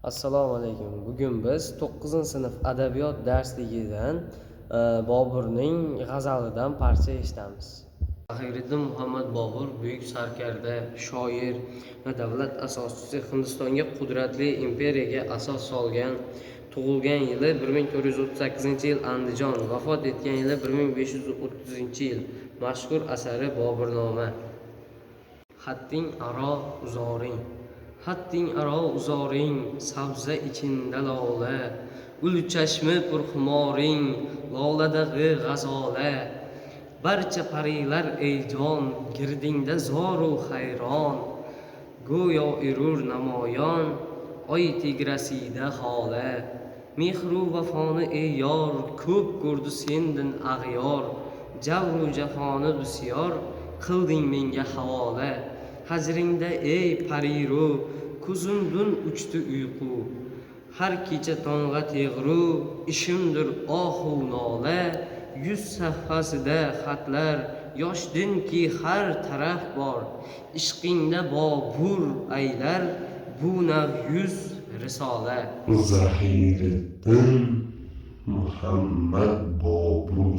Assalomu alaykum. Bugun biz 9-sinf adabiyot darsligidan Boburning g'azalidan parcha eshitamiz. Faxriddin Muhammad Bobur buyuk sarkarda, shoir va davlat asoschisi, Hindistonga qudratli imperiyaga asos solgan. Tug'ilgan yili 1438-yil Andijon, vafot etgan yili 1530-yil. Mashhur asari Boburnoma. Hadding aro uzoring, hadding aro uzoring, sabza ichinda lola, ul chashmi purxumoring, loladag'i g'azola. Barcha parilar ey jon, girdingda zoru hayron, go'yo erur namoyon, oy tegrasida hola. Mehru vafoni ey yor, ko'p ko'rdi sendin ag'yor, javru jafoni bisyor, qilding menga havola. Hajringda ey pariru, ko'zimdun uchdi uyqu, har kecha tong'a teg'ru, ishimdir ohu nola. 100 sahifasida xatlar, yoshdinki har taraf bor, ishqingda Bobur aylar, bu nav 100 risola. Zahiriddin Muhammad Bobur